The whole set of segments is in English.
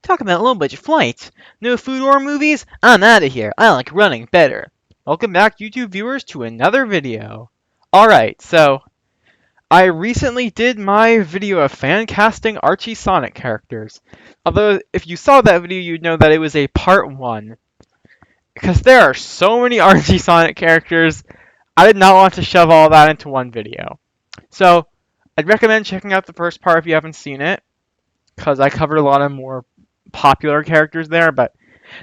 Talk about low-budget flights. No food or movies? I'm out of here. I like running better. Welcome back, YouTube viewers, to another video. Alright, so I recently did my video of fan casting Archie Sonic characters. Although, if you saw that video, you'd know that it was a part 1. Because there are so many Archie Sonic characters, I did not want to shove all that into one video. So, I'd recommend checking out the first part if you haven't seen it, because I covered a lot of more popular characters there, but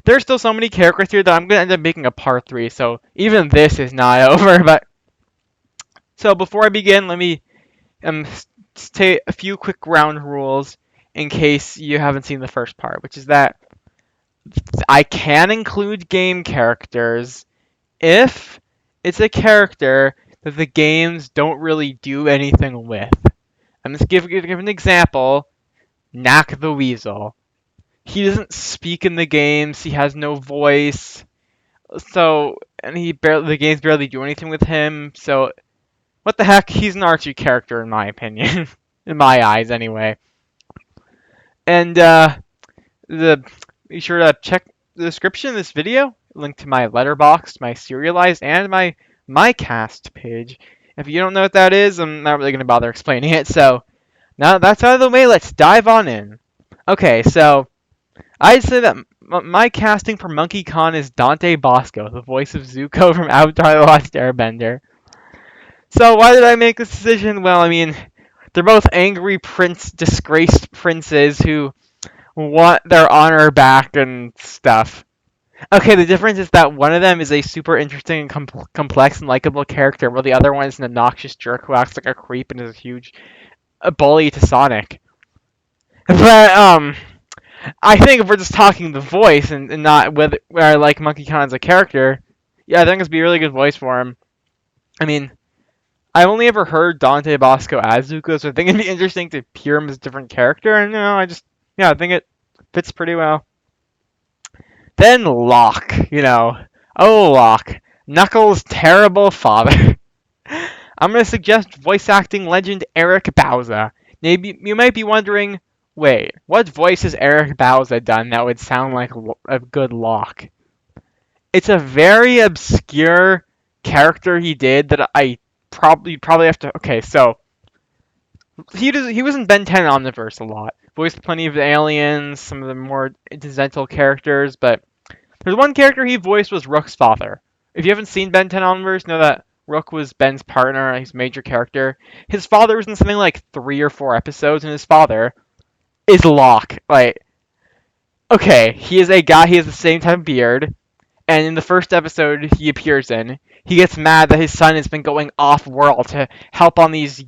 there's still so many characters here that I'm going to end up making a part 3, so even this is not over. But so before I begin, let me state a few quick ground rules in case you haven't seen the first part, which is that I can include game characters if it's a character that the games don't really do anything with. I'm just give an example. Knack the Weasel. He doesn't speak in the games. He has no voice. So, and the games barely do anything with him. So, what the heck? He's an Archie character in my opinion, in my eyes anyway. And be sure to check the description of this video. Link to my letterboxd, my serialized, and my cast page. If you don't know what that is, I'm not really gonna bother explaining it. So, now that that's out of the way, let's dive on in. Okay, so I'd say that my casting for Monkey Khan is Dante Bosco, the voice of Zuko from Avatar: The Last Airbender. So why did I make this decision? Well, I mean, they're both angry disgraced princes who want their honor back and stuff. Okay, the difference is that one of them is a super interesting and complex and likable character, while the other one is an obnoxious jerk who acts like a creep and is a bully to Sonic. But I think if we're just talking the voice and not whether I like Monkey Khan as a character, yeah, I think it's be a really good voice for him. I mean, I've only ever heard Dante Bosco as Zuko, so I think it'd be interesting to hear him as a different character, and I think it fits pretty well. Then Locke, oh Locke, Knuckles' terrible father. I'm gonna suggest voice acting legend Eric Bauza. Maybe you might be wondering, wait, what voice has Eric Bauza done that would sound like a good Locke? It's a very obscure character he did that I probably have to. Okay, so he was in Ben 10 Omniverse a lot. Voiced plenty of aliens, some of the more incidental characters, but there's one character he voiced was Rook's father. If you haven't seen Ben 10 Omniverse, know that Rook was Ben's partner, his major character. His father was in something like 3 or 4 episodes, and his father is Locke. Like, okay, he is a guy, he has the same type of beard, and in the first episode he appears in, he gets mad that his son has been going off-world to help on these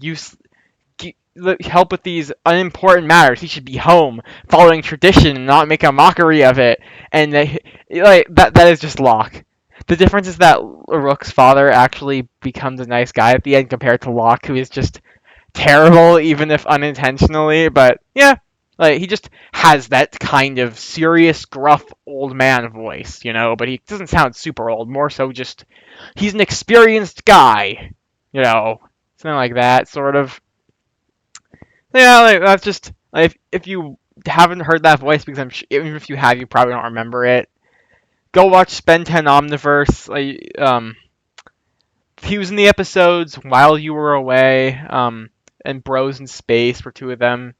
help with these unimportant matters. He should be home, following tradition, and not make a mockery of it. And that is just Locke. The difference is that Rook's father actually becomes a nice guy at the end compared to Locke, who is just terrible, even if unintentionally. But yeah, like he just has that kind of serious, gruff old man voice, But he doesn't sound super old. More so, just he's an experienced guy, something like that, sort of. Yeah, that's just if you haven't heard that voice, because even if you have, you probably don't remember it. Go watch Ben 10 Omniverse. He was in the episodes While You Were Away, and Bros in Space were 2 of them.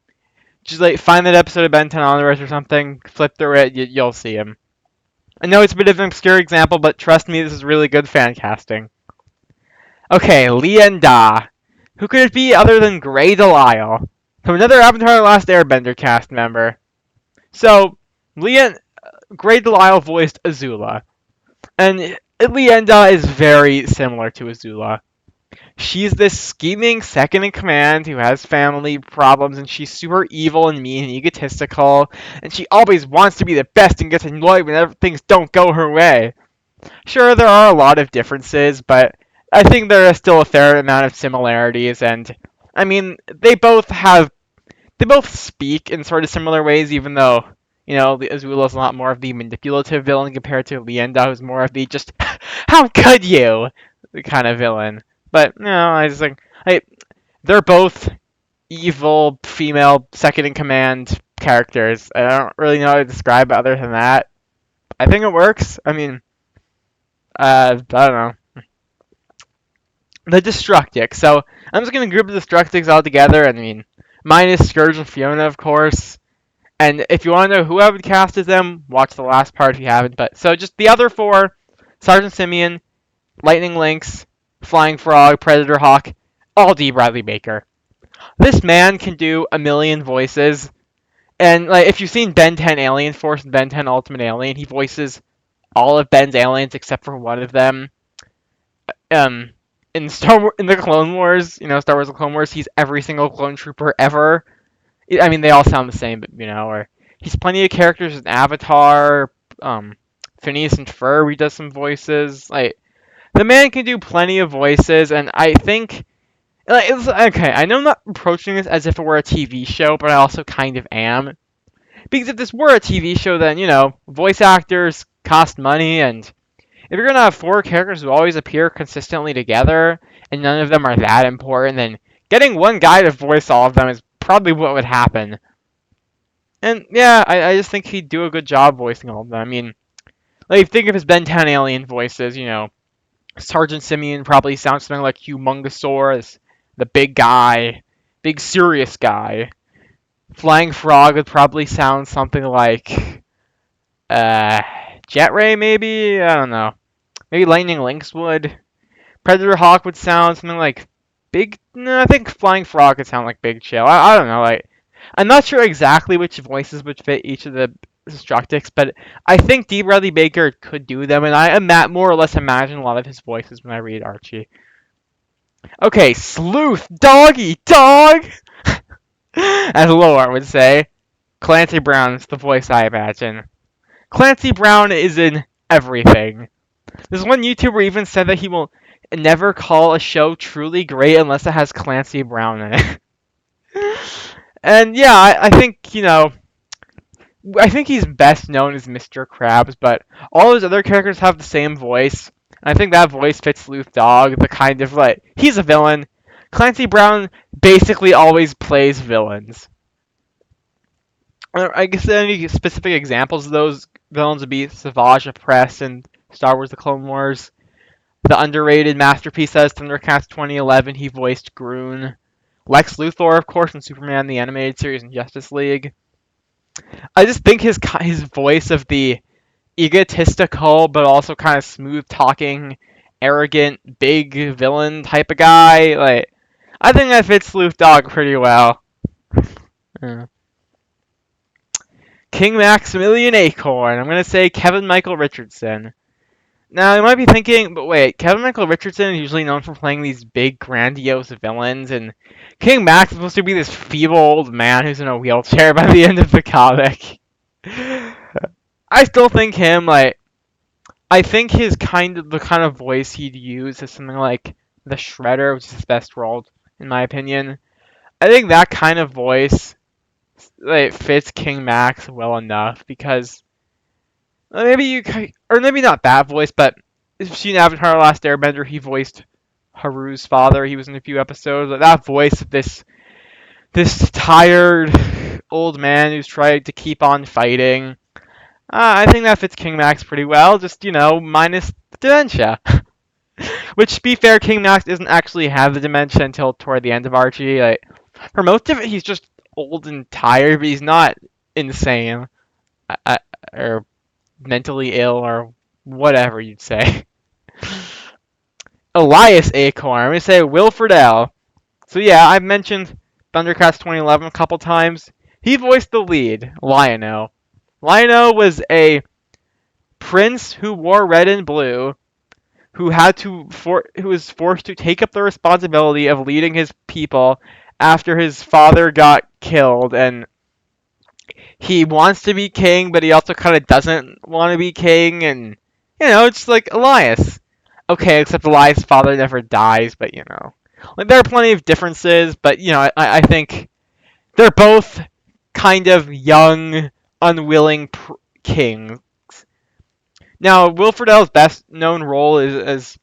Just find that episode of Ben 10 Omniverse or something, flip through it, you'll see him. I know it's a bit of an obscure example, but trust me, this is really good fan casting. Okay, Lien Da. Who could it be other than Grey Delisle? From another Avatar: The Last Airbender cast member. So, Grey Delisle voiced Azula. And Lienda is very similar to Azula. She's this scheming second in command who has family problems, and she's super evil and mean and egotistical, and she always wants to be the best and gets annoyed whenever things don't go her way. Sure, there are a lot of differences, but I think there are still a fair amount of similarities, and I mean, they both speak in sort of similar ways, even though, Azula is a lot more of the manipulative villain compared to Lienda, who's more of the just, how could you, the kind of villain. But, I just they're both evil, female, second in command characters. I don't really know how to describe it other than that. I think it works. I mean, I don't know. The Destructics. So I'm just gonna group the Destructics all together. And I mean, minus Scourge and Fiona, of course. And if you want to know who I would cast as them, watch the last part if you haven't. But so just the other four: Sergeant Simeon, Lightning Lynx, Flying Frog, Predator Hawk, all D. Bradley Baker. This man can do a million voices. And like, if you've seen Ben 10 Alien Force and Ben 10 Ultimate Alien, he voices all of Ben's aliens except for one of them. Um, in the Clone Wars, Star Wars: The Clone Wars, he's every single clone trooper ever. I mean, they all sound the same, but or he's plenty of characters in Avatar. Phineas and Ferb, he does some voices. Like, the man can do plenty of voices, and I think, like, it's okay. I know I'm not approaching this as if it were a TV show, but I also kind of am. Because if this were a TV show, then voice actors cost money, and if you're gonna have four characters who always appear consistently together, and none of them are that important, then getting one guy to voice all of them is probably what would happen. And yeah, I just think he'd do a good job voicing all of them. I mean, like, think of his Ben 10 alien voices, Sergeant Simeon probably sounds something like Humongousaurus, the big guy, big serious guy. Flying Frog would probably sound something like, Jet Ray, maybe? I don't know. Maybe Lightning Lynx would. Predator Hawk would sound something like Big. No, I think Flying Frog could sound like Big Chill. I don't know. Like, I'm not sure exactly which voices would fit each of the Destructics, but I think D. Bradley Baker could do them, and I am more or less imagine a lot of his voices when I read Archie. Okay, Sleuth, Doggy, Dog! As Lore would say. Clancy Brown is the voice I imagine. Clancy Brown is in everything. This one YouTuber even said that he will never call a show truly great unless it has Clancy Brown in it. And yeah, I think, I think he's best known as Mr. Krabs, but all his other characters have the same voice. And I think that voice fits Sleuth Dog, the kind of, like, he's a villain. Clancy Brown basically always plays villains. I guess any specific examples of those villains would be Savage Opress and Star Wars: The Clone Wars. The underrated masterpiece as Thundercats 2011, he voiced Groon. Lex Luthor, of course, in Superman the Animated Series and Justice League. I just think his voice of the egotistical but also kind of smooth talking, arrogant, big villain type of guy, like, I think that fits Sleuth Dog pretty well. Yeah. King Maximilian Acorn. I'm gonna say Kevin Michael Richardson. Now, you might be thinking, but wait, Kevin Michael Richardson is usually known for playing these big, grandiose villains, and King Max is supposed to be this feeble old man who's in a wheelchair by the end of the comic. I still think him, like, I think the kind of voice he'd use is something like the Shredder, which is his best role, in my opinion. I think that kind of voice, like, fits King Max well enough, because or maybe not that voice, but if you've seen Avatar: The Last Airbender, he voiced Haru's father. He was in a few episodes. That voice of this tired old man who's trying to keep on fighting. I think that fits King Max pretty well, just, minus the dementia. Which, to be fair, King Max doesn't actually have the dementia until toward the end of Archie. Like, for most of it, he's just old and tired, but he's not insane. Or mentally ill, or whatever you'd say. Elias Acorn. I'm going to say Wilfred L. So yeah, I've mentioned Thundercats 2011 a couple times. He voiced the lead, Lion-O. Lion-O was a prince who wore red and blue, who was forced to take up the responsibility of leading his people after his father got killed, and he wants to be king, but he also kind of doesn't want to be king, and, it's like Elias. Okay, except Elias' father never dies, but, like, there are plenty of differences, but, I think they're both kind of young, unwilling kings. Now, Wilfred L's best known role is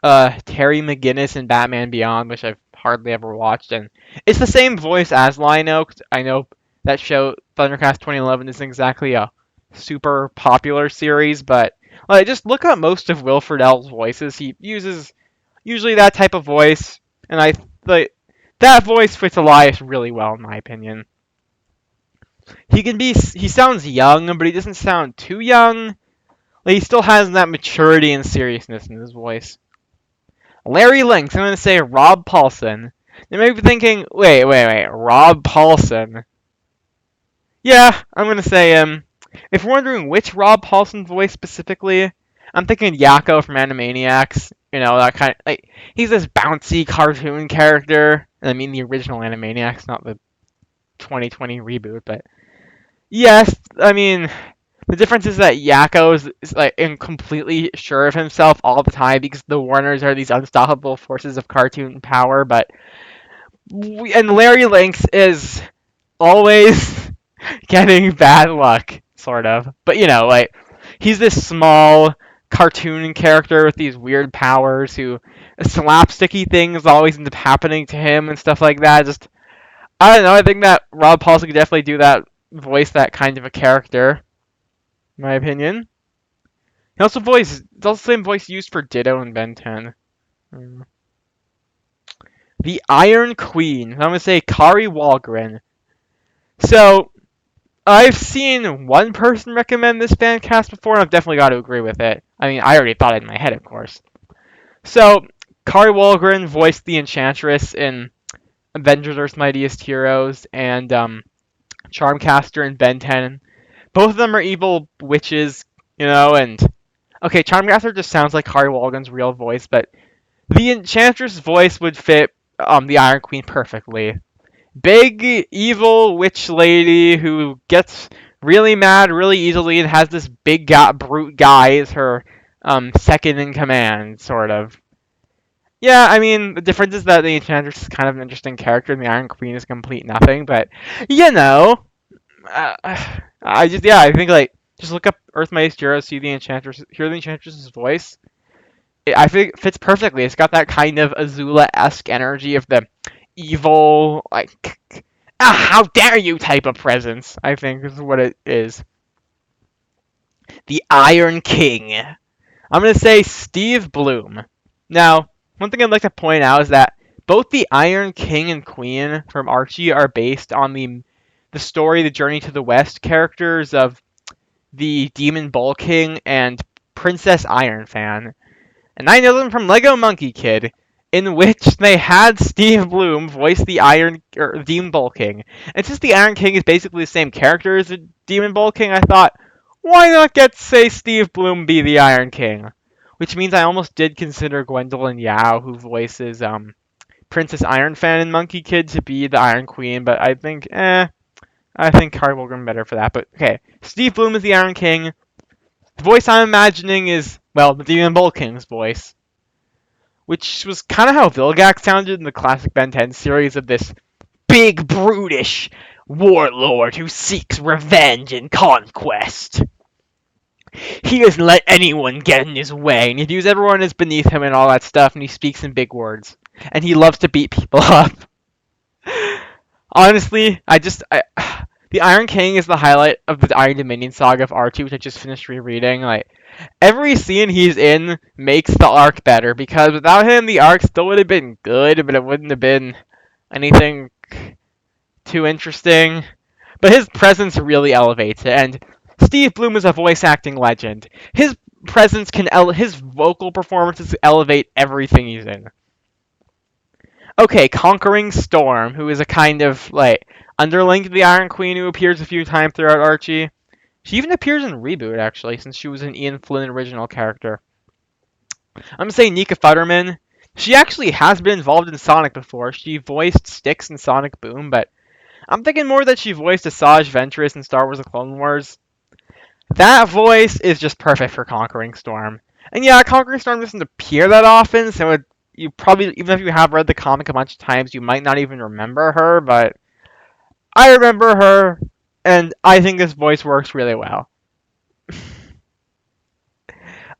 as Terry McGinnis in Batman Beyond, which I've hardly ever watched, and it's the same voice as Lion-O. I know that show Thundercats 2011 isn't exactly a super popular series, but like just look up most of Will Friedle's voices. He uses usually that type of voice, and I like that voice fits Elias really well in my opinion. He sounds young, but he doesn't sound too young. Like he still has that maturity and seriousness in his voice. Larry Links, I'm gonna say Rob Paulson. You may be thinking, wait, Rob Paulson. Yeah, I'm gonna say him. If you're wondering which Rob Paulson voice specifically, I'm thinking Yakko from Animaniacs. You know, that kind of, like, he's this bouncy cartoon character. And I mean the original Animaniacs, not the 2020 reboot, but yes, I mean, the difference is that Yakko is like completely sure of himself all the time because the Warners are these unstoppable forces of cartoon power, but and Larry Lynx is always getting bad luck, sort of. But you know, like he's this small cartoon character with these weird powers who slapsticky things always end up happening to him and stuff like that. Just I don't know. I think that Rob Paulson could definitely do that, voice that kind of a character, in my opinion. He also voiced it's also the same voice used for Ditto and Ben 10. The Iron Queen. I'm gonna say Kari Walgren. So I've seen one person recommend this fan cast before, and I've definitely got to agree with it. I mean, I already thought it in my head, of course. So, Kari Walgren voiced the Enchantress in Avengers: Earth's Mightiest Heroes and Charmcaster in Ben 10. Both of them are evil witches, you know, and okay, Charmcaster just sounds like Kari Walgren's real voice, but the Enchantress voice would fit the Iron Queen perfectly. Big evil witch lady who gets really mad really easily and has this big brute guy as her second in command, sort of. Yeah, I mean the difference is that the Enchantress is kind of an interesting character and the Iron Queen is complete nothing, but you know, uh, I think like just look up Earth Mightiest Heroes, see the Enchantress, hear the Enchantress's voice. I think it fits perfectly. It's got that kind of Azula-esque energy of the evil, like, how dare you type of presence, I think is what it is. The Iron King. I'm going to say Steve Bloom. Now, one thing I'd like to point out is that both the Iron King and Queen from Archie are based on the story, The Journey to the West characters of the Demon Bull King and Princess Iron Fan. And I know them from Lego Monkey Kid, in which they had Steve Bloom voice the Demon Bull King. And since the Iron King is basically the same character as the Demon Bull King, I thought, why not say Steve Bloom be the Iron King? Which means I almost did consider Gwendolyn Yao, who voices Princess Iron Fan in Monkey Kid, to be the Iron Queen, but I think, I think Kari Wilgren better for that. But okay, Steve Bloom is the Iron King. The voice I'm imagining is, well, the Demon Bull King's voice, which was kind of how Vilgax sounded in the classic Ben 10 series of this big, brutish warlord who seeks revenge and conquest. He doesn't let anyone get in his way, and he views everyone as beneath him and all that stuff, and he speaks in big words. And he loves to beat people up. Honestly, the Iron King is the highlight of the Iron Dominion saga of Archie, which I just finished rereading. Like, every scene he's in makes the arc better, because without him, the arc still would have been good, but it wouldn't have been anything too interesting. But his presence really elevates it, and Steve Bloom is a voice acting legend. His presence his vocal performances elevate everything he's in. Okay, Conquering Storm, who is a kind of like underling to the Iron Queen who appears a few times throughout Archie. She even appears in Reboot, actually, since she was an Ian Flynn original character. I'm gonna say Nika Futterman. She actually has been involved in Sonic before. She voiced Styx in Sonic Boom, but I'm thinking more that she voiced Asajj Ventress in Star Wars: The Clone Wars. That voice is just perfect for Conquering Storm. And yeah, Conquering Storm doesn't appear that often, so you probably, even if you have read the comic a bunch of times, you might not even remember her, but I remember her, and I think this voice works really well.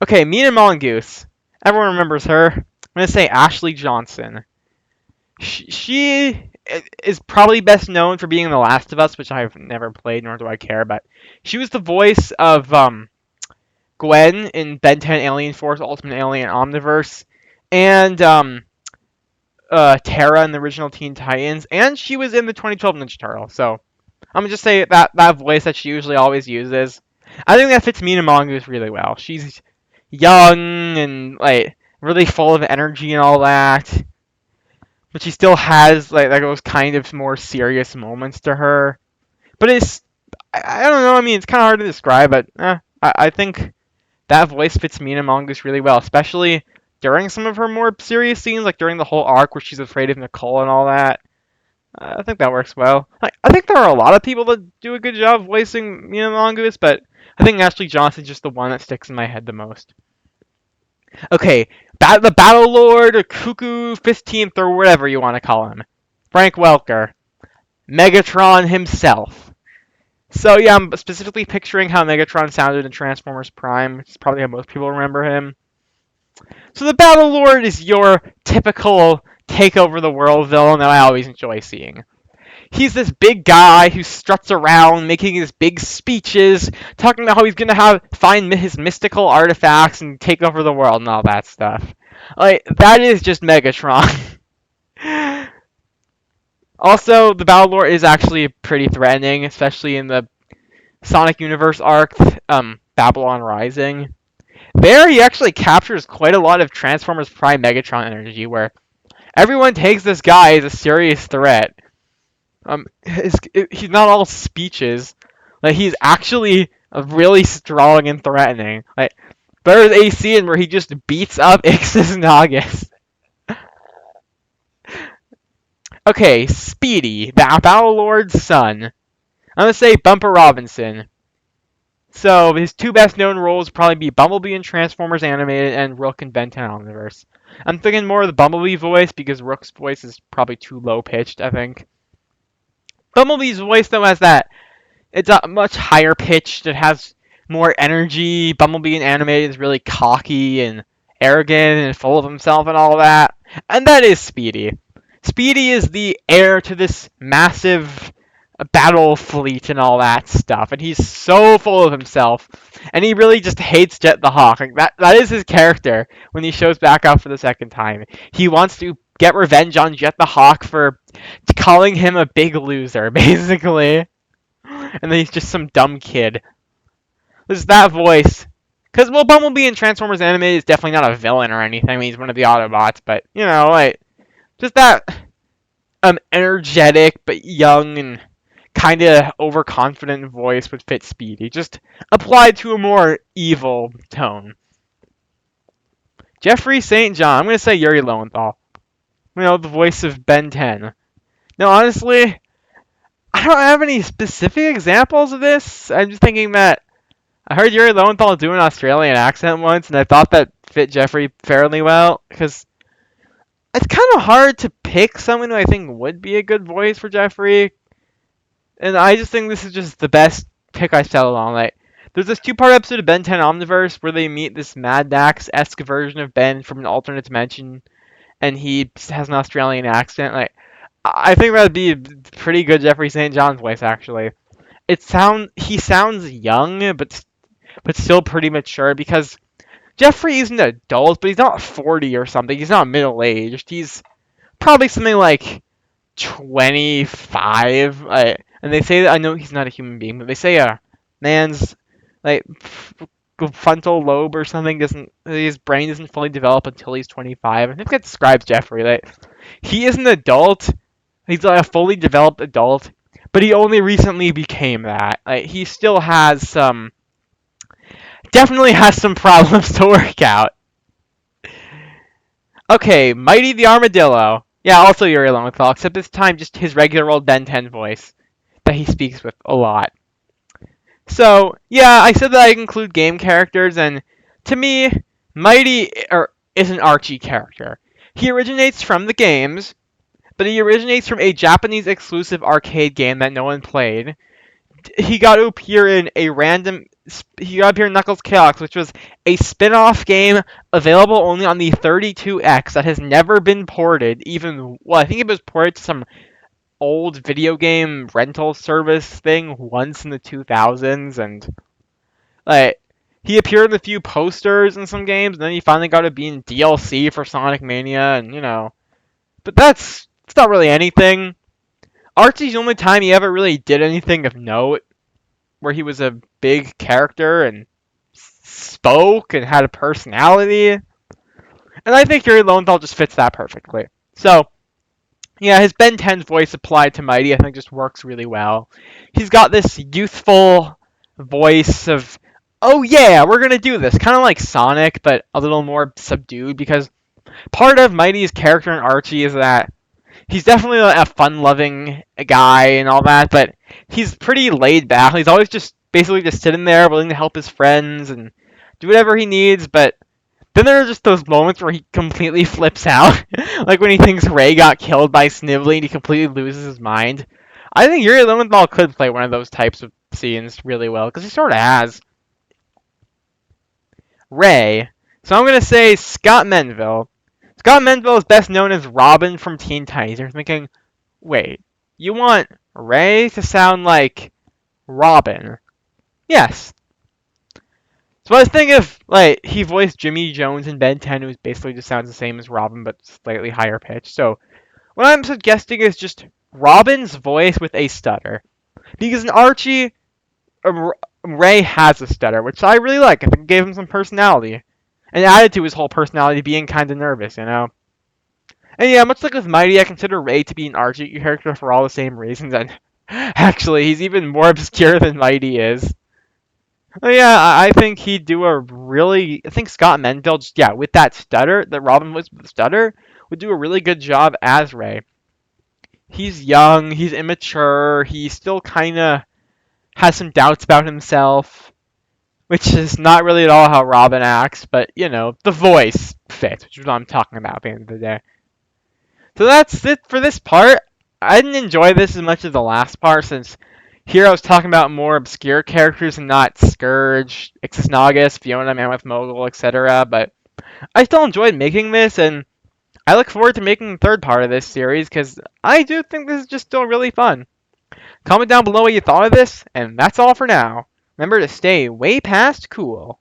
Okay, Mina Mongoose. Everyone remembers her. I'm going to say Ashley Johnson. She is probably best known for being in The Last of Us, which I've never played, nor do I care. But she was the voice of Gwen in Ben 10 Alien Force Ultimate Alien Omniverse, and Terra in the original Teen Titans, and she was in the 2012 Ninja Turtle. So I'm gonna just say that voice that she usually always uses. I think that fits Mina Mongoose really well. She's young and like really full of energy and all that, but she still has like those kind of more serious moments to her. But I don't know. I mean, it's kind of hard to describe, but I think that voice fits Mina Mongoose really well, especially during some of her more serious scenes, like during the whole arc where she's afraid of Nicole and all that. I think that works well. I think there are a lot of people that do a good job voicing Mina Mongoose, but I think Ashley Johnson's just the one that sticks in my head the most. Okay, the Battle Lord, or Cuckoo 15th, or whatever you want to call him. Frank Welker. Megatron himself. So yeah, I'm specifically picturing how Megatron sounded in Transformers Prime. It's probably how most people remember him. So the Battle Lord is your typical take over the world villain that I always enjoy seeing. He's this big guy who struts around making his big speeches, talking about how he's gonna find his mystical artifacts and take over the world and all that stuff. Like that is just Megatron. Also, the Battle Lord is actually pretty threatening, especially in the Sonic Universe arc, Babylon Rising. There, he actually captures quite a lot of Transformers Prime Megatron energy, where everyone takes this guy as a serious threat. He's not all speeches. Like he's actually really strong and threatening. Like there's a scene where he just beats up Ixis Nagus. Okay, Speedy, the Battle Lord's son. I'm gonna say Bumper Robinson. So his two best known roles would probably be Bumblebee in Transformers Animated and Rook in Ben 10 Omniverse. I'm thinking more of the Bumblebee voice because Rook's voice is probably too low pitched, I think. Bumblebee's voice though has that it's a much higher pitched, it has more energy. Bumblebee in Animated is really cocky and arrogant and full of himself and all that. And that is Speedy. Speedy is the heir to this massive battle fleet and all that stuff, and he's so full of himself, and he really just hates Jet the Hawk. Like that is his character when he shows back up for the second time. He wants to get revenge on Jet the Hawk for calling him a big loser, basically. And then he's just some dumb kid. There's that voice. Because, well, Bumblebee in Transformers Animated is definitely not a villain or anything. I mean, he's one of the Autobots, but, you know, like, just that energetic but young and kind of overconfident voice would fit Speedy, just applied to a more evil tone. Jeffrey St. John. I'm going to say Yuri Lowenthal. You know, the voice of Ben 10. Now, honestly, I don't have any specific examples of this. I'm just thinking that I heard Yuri Lowenthal do an Australian accent once, and I thought that fit Jeffrey fairly well, because it's kind of hard to pick someone who I think would be a good voice for Jeffrey. And I just think this is just the best pick I settled on. Like, there's this two-part episode of Ben 10 Omniverse where they meet this Mad Max-esque version of Ben from an alternate dimension, and he has an Australian accent. Like, I think that'd be a pretty good Jeffrey St. John's voice, actually. He sounds young, but still pretty mature, because Jeffrey is an adult, but he's not 40 or something. He's not middle-aged. He's probably something like 25. And they say that, I know he's not a human being, but they say a man's like frontal lobe or something his brain doesn't fully develop until he's 25. I think that describes Jeffrey. Like he is an adult. He's like a fully developed adult, but he only recently became that. Like he still has definitely has some problems to work out. Okay, Mighty the Armadillo. Yeah, also Yuri Lowenthal, except this time just his regular old Ben 10 voice that he speaks with a lot. So, yeah, I said that I include game characters, and to me, Mighty is an Archie character. He originates from the games, but he originates from a Japanese exclusive arcade game that no one played. He got to appear in Knuckles Chaos, which was a spin-off game available only on the 32X that has never been ported, I think it was ported to some old video game rental service thing once in the 2000s, and like he appeared in a few posters in some games, and then he finally got to be in DLC for Sonic Mania, and but it's not really anything. Archie's the only time he ever really did anything of note, where he was a big character and spoke and had a personality, and I think Yuri Lowenthal just fits that perfectly. So yeah, his Ben 10's voice applied to Mighty I think just works really well. He's got this youthful voice of, oh yeah, we're gonna do this, kind of like Sonic, but a little more subdued, because part of Mighty's character in Archie is that he's definitely a fun-loving guy and all that, but he's pretty laid back. He's always just basically just sitting there, willing to help his friends and do whatever he needs. But then there are just those moments where he completely flips out, like when he thinks Ray got killed by Snively and he completely loses his mind. I think Yuri Lowenthal could play one of those types of scenes really well, because he sort of has. Ray. So I'm gonna say Scott Menville. Scott Menville is best known as Robin from Teen Titans. You're thinking, wait, you want Ray to sound like Robin? Yes. So I was thinking if like he voiced Jimmy Jones in Ben 10, who basically just sounds the same as Robin but slightly higher pitched. So what I'm suggesting is just Robin's voice with a stutter, because in Archie, Ray has a stutter, which I really like. I think it gave him some personality, and added to his whole personality being kind of nervous, And yeah, much like with Mighty, I consider Ray to be an Archie character for all the same reasons, and actually, he's even more obscure than Mighty is. Oh yeah, I think he'd do a really. I think Scott Menville, just, yeah, with that stutter, that Robin was with the stutter, would do a really good job as Ray. He's young, he's immature, he still kind of has some doubts about himself, which is not really at all how Robin acts, but the voice fits, which is what I'm talking about at the end of the day. So that's it for this part. I didn't enjoy this as much as the last part, since here I was talking about more obscure characters and not Scourge, Ixnaugus, Fiona, Mammoth Mogul, etc. But I still enjoyed making this, and I look forward to making the third part of this series, because I do think this is just still really fun. Comment down below what you thought of this, and that's all for now. Remember to stay way past cool.